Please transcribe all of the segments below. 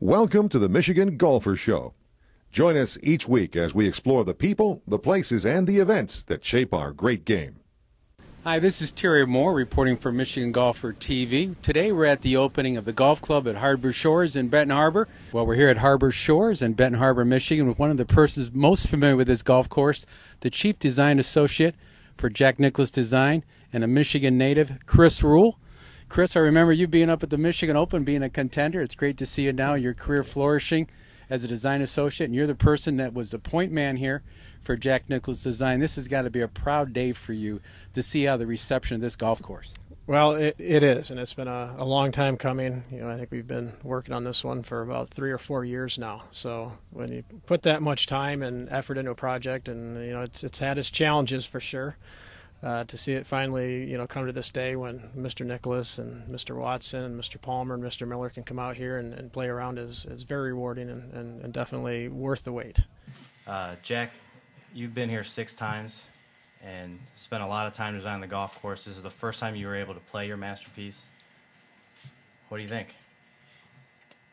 Welcome to the Michigan Golfer Show. Join us each week as we explore the people, the places, and the events that shape our great game. Hi, this is Terry Moore reporting for Michigan Golfer TV. Today we're at the opening of the golf club at Harbor Shores in Benton Harbor. Well, we're here at Harbor Shores in Benton Harbor, Michigan with one of the persons most familiar with this golf course, the Chief Design Associate for Jack Nicklaus Design and a Michigan native, Chris Rule. Chris, I remember you being up at the Michigan Open, being a contender. It's great to see you now, your career flourishing as a design associate, and you're the person that was the point man here for Jack Nicklaus Design. This has got to be a proud day for you to see how the reception of this golf course. Well, it is, and it's been a long time coming. I think we've been working on this one for about 3 or 4 years now. So when you put that much time and effort into a project, and it's had its challenges for sure. To see it finally, come to this day when Mr. Nicklaus and Mr. Watson and Mr. Palmer and Mr. Miller can come out here and play around is very rewarding and definitely worth the wait. Jack, you've been here 6 times and spent a lot of time designing the golf course. This is the first time you were able to play your masterpiece. What do you think?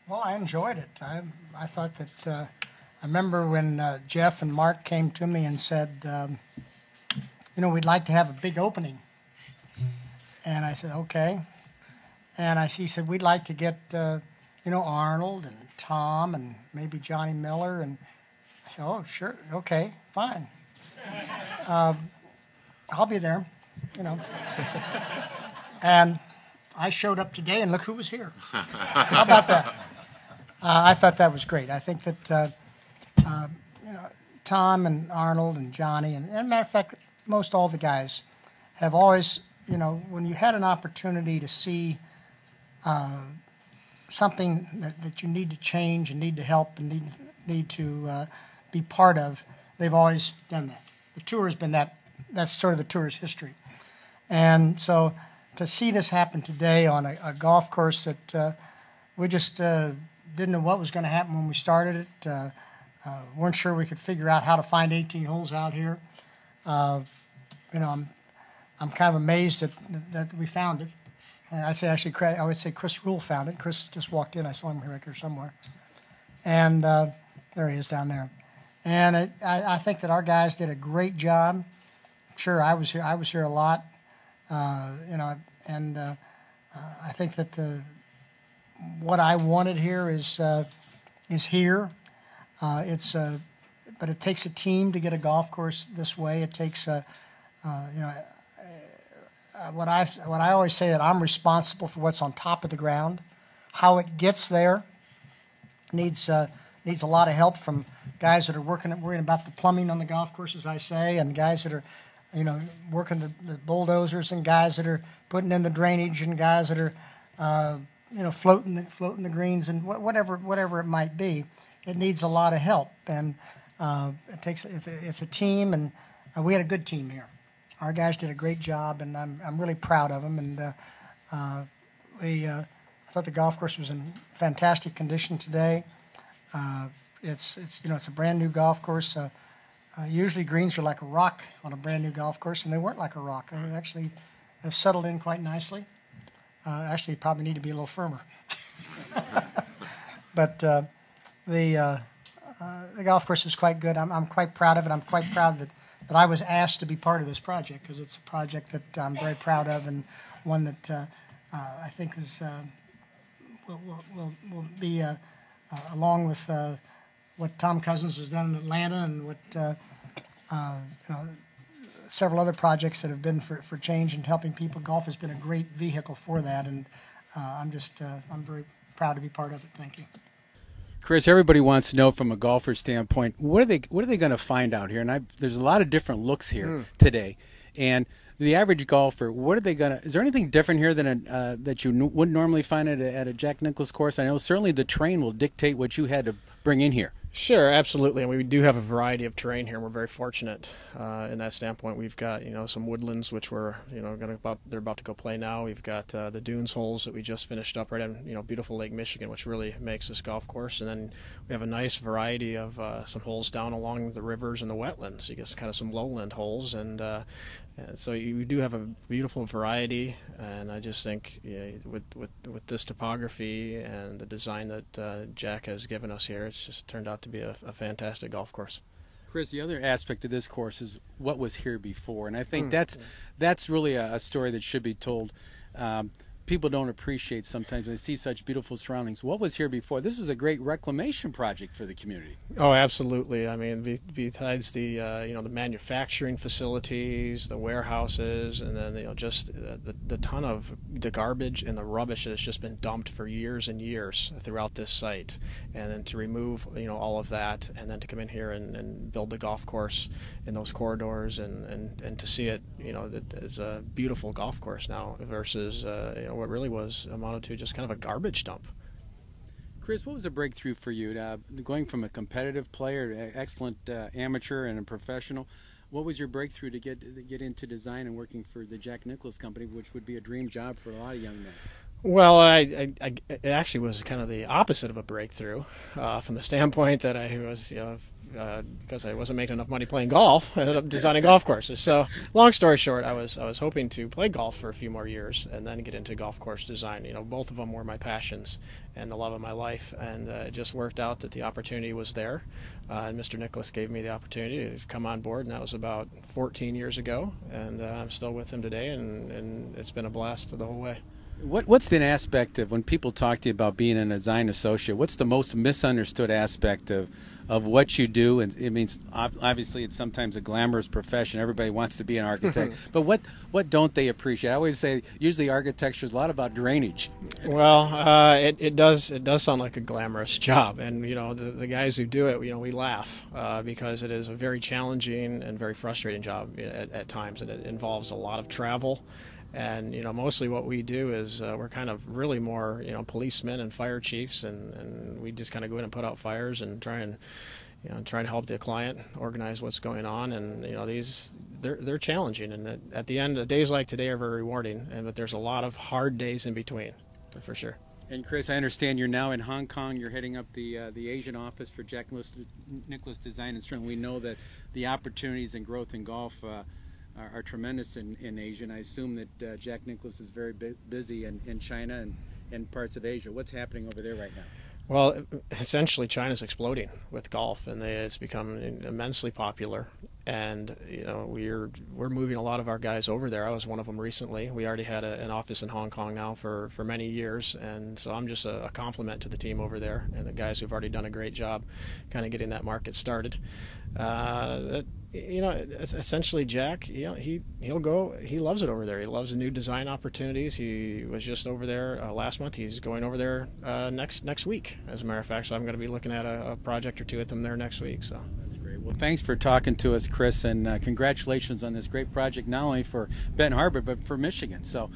Well, I enjoyed it. I thought that I remember when Jeff and Mark came to me and said, we'd like to have a big opening. And I said, okay. And he said, we'd like to get, Arnold and Tom and maybe Johnny Miller. And I said, oh, sure, okay, fine. I'll be there, And I showed up today, and look who was here. How about that? I thought that was great. I think that, Tom and Arnold and Johnny, and matter of fact, most all the guys have always, when you had an opportunity to see something that you need to change and need to help and need to be part of, they've always done that. The tour has been that's sort of the tour's history. And so to see this happen today on a golf course that we just didn't know what was going to happen when we started it, weren't sure we could figure out how to find 18 holes out here. I'm kind of amazed that we found it. I would say Chris Rule found it. Chris just walked in. I saw him here somewhere. And there he is down there. And I think that our guys did a great job. Sure, I was here a lot. I think that what I wanted here is here. But it takes a team to get a golf course this way. It takes what I always say, that I'm responsible for what's on top of the ground. How it gets there needs a lot of help from guys that are worrying about the plumbing on the golf course, as I say, and guys that are working the bulldozers, and guys that are putting in the drainage, and guys that are floating the greens, and whatever it might be. It needs a lot of help, and it's a team, and we had a good team here. Our guys did a great job, and I'm really proud of them. And I thought the golf course was in fantastic condition today. It's a brand new golf course. Usually greens are like a rock on a brand new golf course, and they weren't like a rock. They actually have settled in quite nicely. Actually, probably need to be a little firmer. But the golf course is quite good. I'm quite proud of it. I'm quite proud that I was asked to be part of this project, because it's a project that I'm very proud of, and one that I think is will be along with what Tom Cousins has done in Atlanta, and what several other projects that have been for change and helping people. Golf has been a great vehicle for that, and I'm very proud to be part of it. Thank you. Chris, everybody wants to know from a golfer standpoint, what are they going to find out here? And there's a lot of different looks here today. And the average golfer, is there anything different here than that you wouldn't normally find at a Jack Nicklaus course? I know certainly the terrain will dictate what you had to bring in here. Sure, absolutely, and we do have a variety of terrain here, and we're very fortunate in that standpoint. We've got some woodlands, which we're they're about to go play now. We've got the dunes holes that we just finished up right in beautiful Lake Michigan, which really makes this golf course, and then we have a nice variety of some holes down along the rivers and the wetlands. You get kind of some lowland holes, and so we do have a beautiful variety, and I just think with this topography and the design that Jack has given us here, it's just turned out to be a fantastic golf course. Chris, the other aspect of this course is what was here before, and I think that's really a story that should be told. People don't appreciate sometimes when they see such beautiful surroundings. What was here before? This was a great reclamation project for the community. Oh, absolutely. I mean, besides the the manufacturing facilities, the warehouses, and then just the ton of the garbage and the rubbish that's just been dumped for years and years throughout this site, and then to remove all of that, and then to come in here and build the golf course in those corridors, and to see it as a beautiful golf course now versus what really was amounted to just kind of a garbage dump. Chris, what was a breakthrough for you? Going from a competitive player to excellent amateur and a professional, what was your breakthrough to get into design and working for the Jack Nicklaus Company, which would be a dream job for a lot of young men? Well, it actually was kind of the opposite of a breakthrough, from the standpoint that I was, because I wasn't making enough money playing golf, I ended up designing golf courses. So, long story short, I was hoping to play golf for a few more years and then get into golf course design. Both of them were my passions and the love of my life, and it just worked out that the opportunity was there. And Mr. Nicklaus gave me the opportunity to come on board, and that was about 14 years ago. And I'm still with him today, and it's been a blast the whole way. What's the aspect of when people talk to you about being a design associate? What's the most misunderstood aspect of what you do? And it means obviously it's sometimes a glamorous profession. Everybody wants to be an architect, but what don't they appreciate? I always say usually architecture is a lot about drainage. Well, it does sound like a glamorous job, and the guys who do it, we laugh because it is a very challenging and very frustrating job at times, and it involves a lot of travel. And mostly what we do is we're kind of really more policemen and fire chiefs, and we just kind of go in and put out fires and try to help the client organize what's going on. And they're challenging, and at the end, days like today are very rewarding. But there's a lot of hard days in between, for sure. And Chris, I understand you're now in Hong Kong. You're heading up the Asian office for Jack Nicklaus Design, and certainly we know that the opportunities and growth in golf are tremendous in Asia, and I assume that Jack Nicklaus is very busy in China and parts of Asia. What's happening over there right now? Well, essentially China's exploding with golf, and it's become immensely popular. And we're moving a lot of our guys over there. I was one of them recently. We already had an office in Hong Kong now for many years, and so I'm just a compliment to the team over there and the guys who've already done a great job kind of getting that market started. Essentially Jack, he'll go. He loves it over there. He loves the new design opportunities. He was just over there last month. He's going over there next week, as a matter of fact. So I'm going to be looking at a project or two with him there next week. So that's great. Well, thanks for talking to us, Chris, and congratulations on this great project, not only for Benton Harbor but for Michigan. So,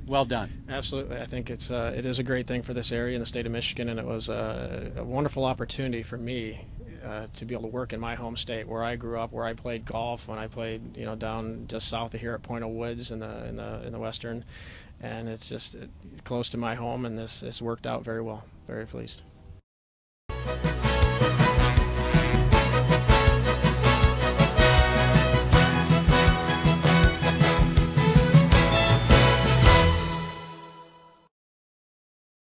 well done. Absolutely. I think it is a great thing for this area in the state of Michigan, and it was a wonderful opportunity for me to be able to work in my home state, where I grew up, where I played golf when I played down just south of here at Point of Woods in the western, and it's just close to my home, and this worked out very well. Very pleased.